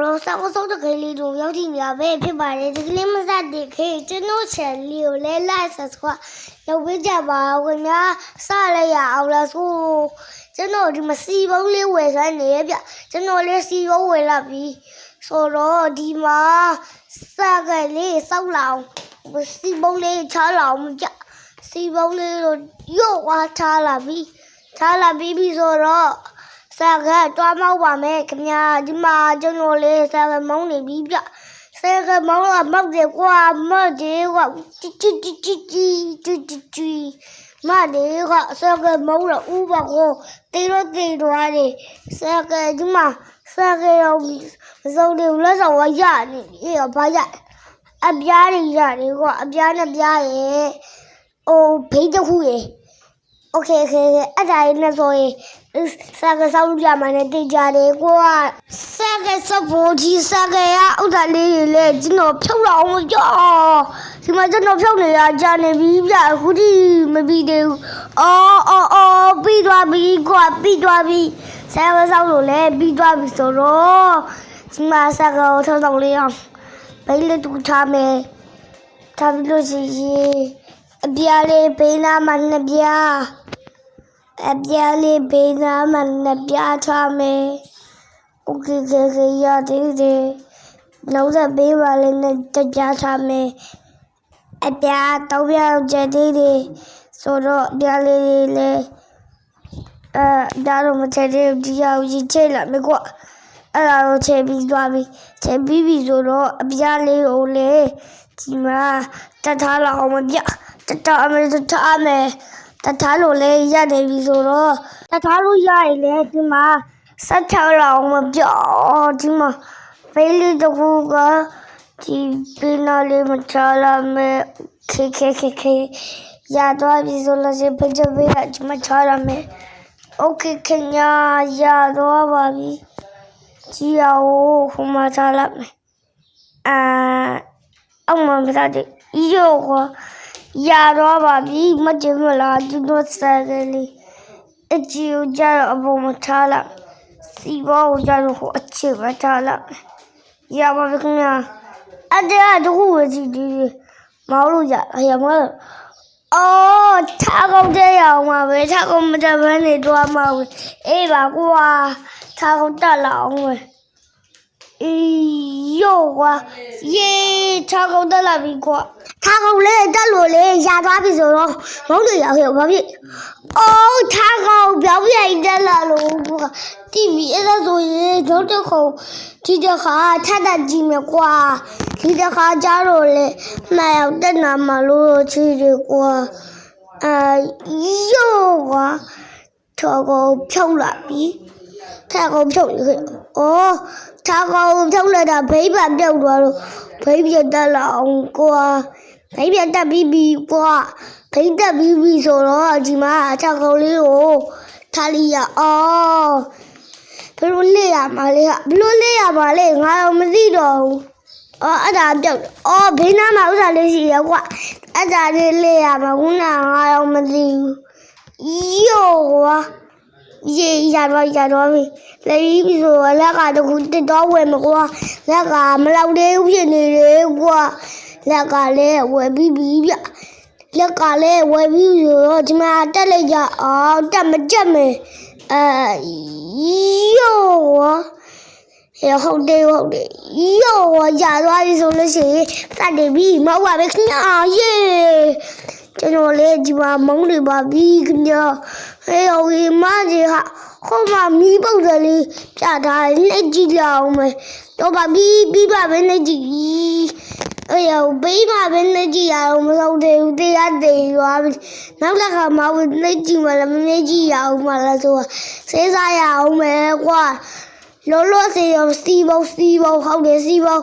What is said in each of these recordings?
တော့စောင်းစောင်းတကလေးတို့ရောက်ကြည့်နေရပဲဖြစ်ပါတယ်ဒီကလေးမစတဲ့ခေကျွန်တော်ချန်လေးကိုလဲလိုက်ဆက်ခွာရောက်ပေးကြပါခင်ဗျာစလိုက်ရအောင်လားဆိုကျွန်တော်ဒီမစီပုံးလေးဝယ်စမ်းနေရဗျကျွန်တော်လေးစီပုံးဝယ်လာပြီဆိုတော့ဒီမှာစကလေးစောက်လောင်စီပုံးလေးချားလောင်ကြစီပုံးလေးတို့ရော့ဝါချားလာပြီဆိုတော့စကားတွားမောက်ပါမယ်ခင်ဗျာဒီမှာကျွန်တော်လေးစကားမောင်းနေပြီဗျစကားမောင်းတော့မောက်တယ်ကွာမောက်တယ်ကွာជីမတယ်ကွာစကားမောင်းတော့ဥပကိုတေတော့တယ်စကားဒီမှာစကားရောမစုံတယ်လက်ဆောင်ဝရနေပြီဘာရအပြားတွေရတယ်ကွာအပြားနဲ့ပြားရဲ့ဘေးတစ်ခုရဲ့โอเคအဲ့ဒါလေးနဲ့ဆိုရင်စကားဆောက်ကြမှာနဲ့တိတ်ကြတယ်ကွာစကားစပေါ်ကြီးစကားရဥဒလေးတွေလေကျွန်တော်ဖြုတ်လောက်အောင်ကြောဒီမှာကျွန်တော်ဖြုတ်နေရကြာနေပြီဗျအခုထိမပြီးသေးဘူးပြီးသွားပြီကွာပြီးသွားပြီစကားဆောက်လို့လေပြီးသွားပြီဆိုတော့ဒီမှာစကားကိုထောက်လေးအောင်ဘိတ်လေးတူထားမယ်ထားပြီးလို့ရှိရင်အပြားလေးဘေးနားမှာနှစ်ပြားအပြားလေးဘေးနားမှာနှစ်ပြားထားမယ်โอเคရသေးတယ်နောက်ဆက်ဘေးပါလေးနဲ့တစ်ပြားထားမယ်အပြားတော့ပြားကျသေးတယ်ဆိုတော့အပြားလေးလည်းဒါတော့မချဲသေးဘူးဒီအောင်ကြီးချဲလာမယ်ကွာအဲ့ဒါတော့ချဲပြီးသွားပြီချဲပြီးပြီဆိုတော့အပြားလေးကိုလေဒီမှာတထားလောက်အောင်မပြတထားမယ်တထားလို့လေရနေပြီဆိုတော့တထားလို့ရရင်လေဒီမှာ16လောက်မပြောဒီမှာဖေးလေးတခုကဒီပင်နာလေးမချလာမယ်ခေရတော့ပြီဆိုလို့ရှိဖကြပေးရဒီမှာချလာမယ်โอเคခင်ဗျာရတော့ပါပြီကြီးအောင်ဟိုမှာချလာမယ်အောင်မမစားတဲ့ရောကွာရတော့ပါပြီမကြည့်မလားဒီတော့စကလေးအကြည့်ကြတော့အပေါ်မှာထားလိုက်စီဘောကိုကြတော့ဟိုအချစ်မထားလိုက်ရပါပြီခင်ဗျာအဲ့ဒါတခုဝကြည့်ဒီမောင်းလို့ရမထားကောင်းတဲ့ရအောင်ပါပဲထားကောင်းမတဲ့ဘန်းနေတော့မှာပဲအေးပါကွာထားကောင်းတက်လာအောင်ပဲယောကွာယေထားကောင်းတက်လာပြီကွာထားကောင်းလေတက်လို့လေရသွားပြီဆိုတော့မုန်းတွေရောက်ဘာဖြစ်ထားကောင်းပြောင်းပြိုင်တက်လာလို့ကွာတီဗီအဲ့ဒါဆိုရင်တော့တခုဒီတခါထပ်တက်ကြည့်မယ်ကွာဒီတခါကြတော့လေနှစ်ယောက်တက်နာမှာလို့ချီတယ်ကွာယောကွာထားကောင်းဖြုတ်လာပြီထားကောင်းဖြုတ်လေထားကောင်းဖြုတ်လိုက်တာဘိဗန်ပြုတ်သွားလို့ဘိပြတက်လာအောင်ကွာဘိပြတက်ပြီးကွာဘိတက်ပြီးဆိုတော့ဒီမှာထားကောင်းလေးကိုထားလိုက်ရဘယ်လိုလဲရမှာလဲဘယ်လိုလဲရမှာလဲငါတော့မသိတော့ဘူးအဲ့ဒါပြုတ်ဘေးနားမှာဥစ္စာလေးရှိရကွာအဲ့ဒါလေးလဲရမှာခုနငါတော့မသိဘူးယောကွာရေရတော့ပြီလေပြီးဆိုလက်ကတခုတစ်တော့ဝယ်မကွာလက်ကမလောက်သေးဘူးဖြစ်နေတယ်ကွာလက်ကလည်းဝယ်ပြီးပြီဗျလက်ကလည်းဝယ်ပြီးဆိုတော့ဒီမှာတက်လိုက်ကြတက်မကြက်မယ်ယောဟုတ်တယ်ယောရသွားပြီဆိုလို့ရှိရင်စတယ်ပြီမဟုတ်ပါဘူးခင်ဗျာယေကျွန်တော်လေဒီမှာမုန်းနေပါပြီခင်ဗျာဟေးဟိုမကြီးဟာခေါမမီးပုတ်တယ်လေးပြထားလက်ကြည့်လောက်မယ်တော့ပါပြီးပါပဲလက်ကြည့်ဘေးမှာပဲလက်ကြည့်ရအောင်မဟုတ်သေးဘူးတရားသေးသွားပြီနောက်တစ်ခါမှလက်ကြည့်မလားမလက်ကြည့်ရအောင်မလားဆိုစေးစားရအောင်မယ်ကွာလောစေးစီဘုံဟုတ်တယ်စီဘုံ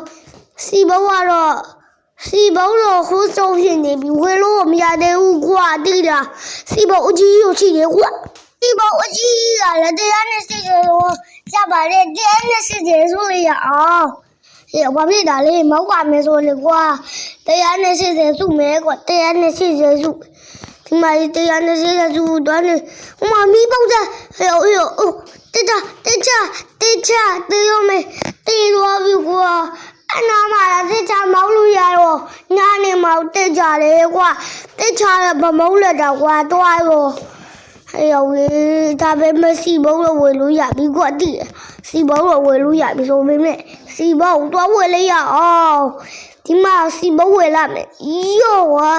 ကတော့စီဘုံတော့ခိုးဆုံးဖြစ်နေပြီဝယ်လို့မရသေးဘူးကွာတိလားစီဘုံအကြီးကိုရှိတယ်ကွာစီဘုံအကြီးကလည်းတရားနဲ့စစ်တယ်လို့ရပါတယ်တရားနဲ့စစ်တယ်ဆိုရအောင်ဘာဖြစ်တာလဲမောက်ပါမယ်ဆိုလေကွာတရားနဲ့စစ်တယ်စုမယ်ကွာတရားနဲ့စစ်တယ်စုဒီမှာတရားနဲ့စစ်တယ်စုတော့ဟိုမှာမီးပုတ်တယ်တချတေးရမယ်တေးသွားပြီ တက်ကြတယ်ကွာတက်ချရမမုန်းလက်တော့ကွာတွားရောဟဲ့ရောဒါပဲမစီဘုံလို့ဝယ်လို့ရပြီကွာတိစီဘုံလို့ဝယ်လို့ရပြီဆိုပေမဲ့စီဘုံတွားဝယ်လိုက်ရအောင်ဒီမှာစီဘုံဝယ်လာမယ်ယောဝါ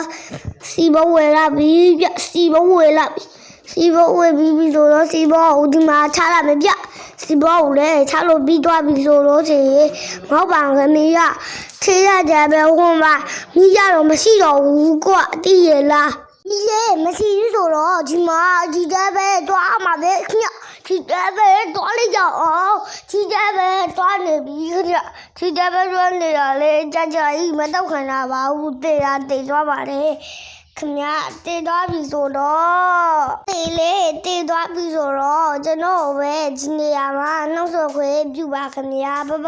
စီဘုံဝယ်လာပြီပြစီဘုံဝယ်လာပြီစီဘုံဝယ်ပြီးဆိုတော့စီဘုံကိုဒီမှာချလာမယ်ပြစီဘုံကိုလည်းချလို့ပြီးသွားပြီဆိုတော့စီငေါ့ပါခမီးရထေးရကြပဲဟိုမှာမိရတော့မရှိတော့ဘူးကွာတိရလားဒီလေမရှိဘူးဆိုတော့ဒီမှာဒီတဲပဲတွားမှာပဲခင်ဗျဒီတဲပဲတွားလိုက်ကြအောင်ဒီတဲပဲတွားနေပြီခင်ဗျဒီတဲပဲတွားနေရလေကြာကြာကြီးမတော့ခံတာပါဘူးတေးတာတေးသွားပါတယ်ခင်ဗျတေးသွားပြီဆိုတော့တေးလေတေးသွားပြီဆိုတော့ကျွန်တော်ပဲဒီနေရာမှာနှုတ်ဆက်ခွေပြုပါခင်ဗျဘဘ